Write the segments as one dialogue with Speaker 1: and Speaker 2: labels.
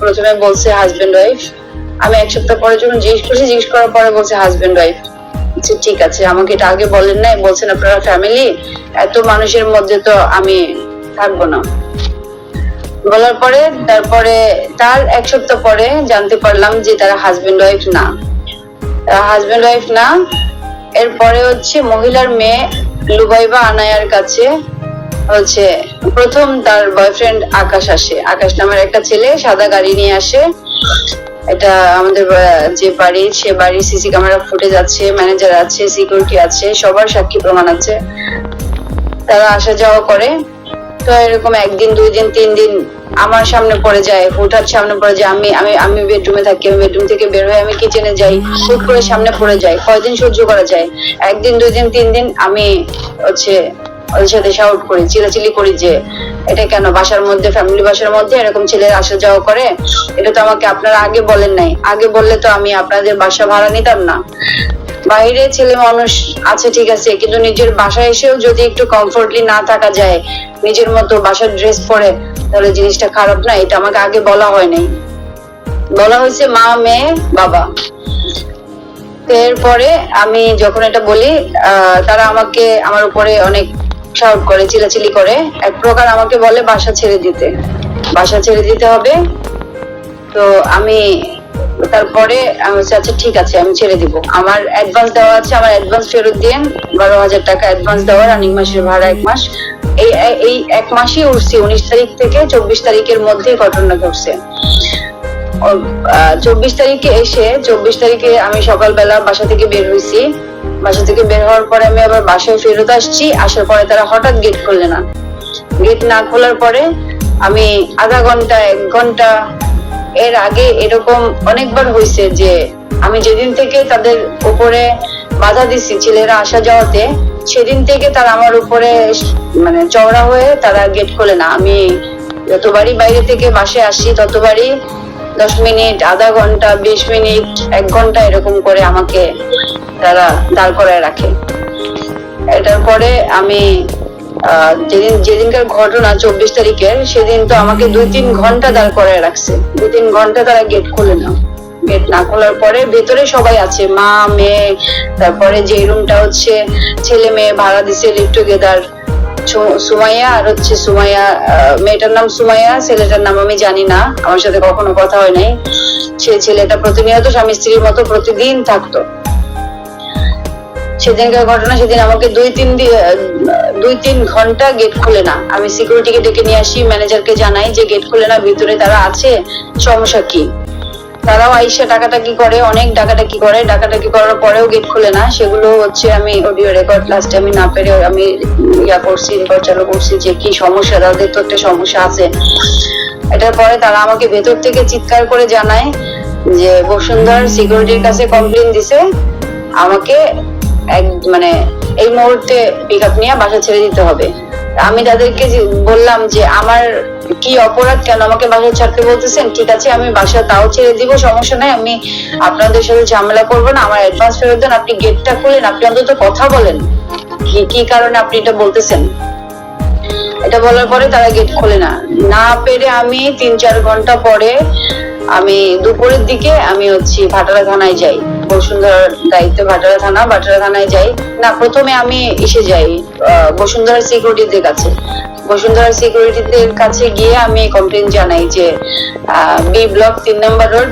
Speaker 1: প্রথমে বলছে husband wife. আমি এক সপ্তাহ পরে যখন জিজ্ঞেস করার পরে বলছে হাজবেন্ড ওয়াইফ। ঠিক আছে, আমাকে এটা আগে বলেন নাই, বলছেন আপনারা ফ্যামিলি, এত মানুষের মধ্যে তো আমি থাকবো না। বলার পরে তারপরে তার এক সপ্তাহ পরে জানতে পারলাম যে তারা হাজবেন্ড ওয়াইফ না, হাজবেন্ড ওয়াইফ না। এরপরে হচ্ছে মহিলার মেয়ে লুবাইবা আনায়ার কাছে হচ্ছে প্রথম তার বয়ফ্রেন্ড আকাশ আসে। আকাশ নামের একটা ছেলে সাদা গাড়ি নিয়ে আসে। এটা আমাদের যে বাড়ি, সে বাড়ি সিসি ক্যামেরা ফুটেজ আছে, ম্যানেজার আছে, সিকিউরিটি আছে, সবার সাক্ষী প্রমাণ আছে। তারা আসা যাওয়া করে। তো এরকম একদিন, 2 দিন, 3 দিন আমার সামনে পড়ে যায়, হুটহাট সামনে পড়ে যায়। আমি বেডরুমে থাকি, আমি বেডরুম থেকে বের হয়ে আমি কিচেনে যাই, হুট করে সামনে পড়ে যায়। কয়দিন সহ্য করা যায়? 1 দিন, 2 দিন, 3 দিন আমি হচ্ছে ওদের সাথে শাউট করি, চিল্লাচিল্লি করি যে এটা কেন বাসার মধ্যে, ফ্যামিলি বাসার মধ্যে এরকম ছেলের আসা যাওয়া করে? এটা তো আমাকে আপনারা আগে বলেন নাই, আগে বললে তো আমি আপনাদের বাসা ভাড়া নিতাম না। বাইরে ছেলে মানুষ আছে ঠিক আছে, কিন্তু নিজের বাসায় এসেও যদি একটু কমফোর্টলি না থাকা যায়, নিজের মতো বাসার ড্রেস পরে, তাহলে জিনিসটা খারাপ না? এটা আমাকে আগে বলা হয় নাই, বলা হয়েছে মা, মেয়ে, বাবা। এরপরে আমি যখন এটা বলি তারা আমাকে আমার উপরে অনেক শাউট করে, চিল্লাচিল্লি করে। এক প্রকার আমাকে বলে বাসা ছেড়ে দিতে, বাসা ছেড়ে দিতে হবে। তো আমি তারপরে আমি বলছি আচ্ছা ঠিক আছে আমি ছেড়ে দিব, আমার অ্যাডভান্স দেওয়া আছে, আমার অ্যাডভান্স ফেরত দিন। 12,000 টাকা অ্যাডভান্স দেওয়া, রানিং মাসের ভাড়া 1 মাস। এই 1 মাসই উঠছি, 19 তারিখ থেকে 24 তারিখের মধ্যে ঘটনা ঘটছে। 24 তারিখে এসে, 24 তারিখে আমি সকালবেলা বাসা থেকে বের হয়েছি। বাসা থেকে বের হওয়ার পরে আমি আবার বাসায় ফেরত আসছি। আসার পরে তারা হঠাৎ গেট খুললে না। গেট না খোলার পরে আমি আধা ঘন্টা, 1 ঘন্টা, এর আগে এরকম অনেকবার হয়েছে যে আমি যেদিন থেকে তাদের উপরে বাধা দিছি ছেলেরা আসা যাওয়াতে, সেদিন থেকে তারা আমার উপরে মানে চওড়া হয়ে তারা গেট খোলে না। আমি যতবারই বাইরে থেকে বাসে আসি ততবারই 10 মিনিট, আধা ঘন্টা, 20 মিনিট, 1 ঘন্টা এরকম করে আমাকে তারা দাঁড় করায় রাখে। এটার পরে আমি যেদিনকার ঘটনা 24 তারিখের, সেদিন তো আমাকে 2-3 ঘন্টা দাঁড় করায় রাখছে। 2-3 ঘন্টা তারা গেট খোলে না। গেট না খোলার পরে ভেতরে সবাই আছে, মা, মেয়ে, তারপরে যে রুমটা হচ্ছে ছেলে মেয়ে ভাড়া দিছে লিভ টুগেদার, সুমাইয়া আর হচ্ছে সুমাইয়া, মেয়েটার নাম সুমাইয়া, ছেলেটার নাম আমি জানি না, আমার সাথে কখনো কথা হয় নাই। সে ছেলেটা প্রতিনিয়ত স্বামী স্ত্রীর মতো প্রতিদিন থাকতো। সেদিনকার ঘটনা, সেদিন আমাকে 2-3 ঘন্টা গেট খুলে না। আমি সিকিউরিটিকে ডেকে নিয়ে আসি, ম্যানেজারকে জানাই যে গেট খুলে না, ভিতরে তারা আছে, সমস্যা কি? তারাও আইসা ডাকাটাকি করে, অনেক ডাকাটাকি করে। ডাকাটাকি করার পরেও গেট খুলে না। সেগুলো হচ্ছে আমি অডিও রেকর্ড লাস্টে আমি না পেরে আমি করছি, রেকর্ড চালু করছি যে কি সমস্যা, তাদের তো একটা সমস্যা আছে। এটার পরে তারা আমাকে ভেতর থেকে চিৎকার করে জানায় যে বসুন্ধরার সিকিউরিটির কাছে কমপ্লেন দিছে, আমাকে মানে এই মুহূর্তে পিক আপ নিয়ে বাসা ছেড়ে দিতে হবে। আমি তাদেরকে বললাম যে আমার কি অপরাধ, কেন আমাকে বাসা ছাড়তে বলতেছেন? ঠিক আছে আমি বাসা তাও ছেড়ে দিব, সমস্যা নাই, আমি আপনাদের সাথে ঝামেলা করবো না, আমার অ্যাডভান্স ফেরত দেন, আপনি গেটটা খুলেন, আপনি অন্তত কথা বলেন কি কারণে আপনি এটা বলতেছেন। এটা বলার পরে তারা গেট খোলে না। না পেরে আমি 3-4 ঘন্টা পরে আমি দুপুরের দিকে আমি হচ্ছে ভাটারা থানায় যাই। বসুন্ধরার দায়িত্বে ভাটারা থানায় যাই না, প্রথমে আমি এসে যাই বসুন্ধরার সিকিউরিটিদের কাছে। বসুন্ধরার সিকিউরিটিদের কাছে গিয়ে আমি কমপ্লেন জানাই যে বি ব্লক 3 নম্বর রোড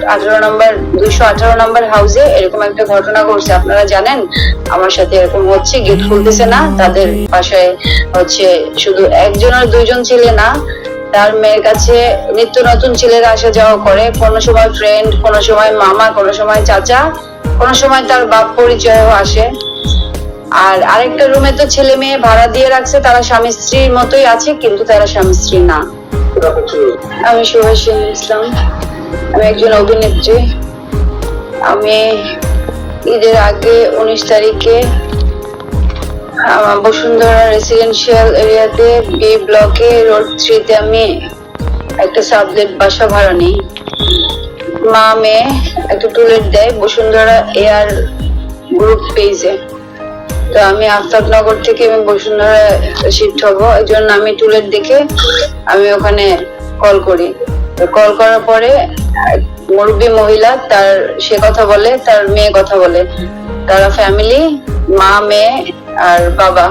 Speaker 1: 218 নম্বর হাউসে এরকম একটা ঘটনা ঘটছে, আপনারা জানেন আমার সাথে এরকম হচ্ছে, গেট খুলতেছে না। তাদের বাসায় হচ্ছে শুধু 1জন আর 2জন ছেলে না, তার মেয়ের কাছে নিত্য নতুন ছেলেরা আসা যাওয়া করে, কোনো সময় ফ্রেন্ড, কোনো সময় মামা, কোনো সময় চাচা, কোনো সময় তার বাপ পরিচয়ও আসে। আর আরেকটা রুমে তো ছেলে মেয়ে ভাড়া দিয়ে রাখছে, তারা স্বামী স্ত্রীর মতোই আছে, কিন্তু তারা স্বামী স্ত্রী না। আমি সুহাসিনী ইসলাম, আমি একজন অভিনেত্রী। আমি ঈদের আগে 19 তারিখে বসুন্ধরা রেসিডেন্সিয়াল এরিয়াতে বি ব্লকে রোড 3-তে আমি একটা সাবলেট বাসা ভাড়া নিই। মা মেয়ে একটা টুলেট দেয় বসুন্ধরা এয়ার গ্রুপ পেজে। তো আমি আফতাবনগর থেকে আমি বসুন্ধরা শিফট হব, এই জন্য আমি টুলেট দেখে আমি ওখানে কল করি। কল করার পরে মুরব্বী মহিলা সে কথা বলে, তার মেয়ে কথা বলে, তারা ফ্যামিলি, মা, মেয়ে আর বাবা,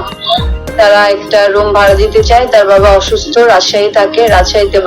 Speaker 1: তারা একটা রুম ভাড়া দিতে চায়। তার বাবা অসুস্থ, রাজশাহী থাকে, রাজশাহীতে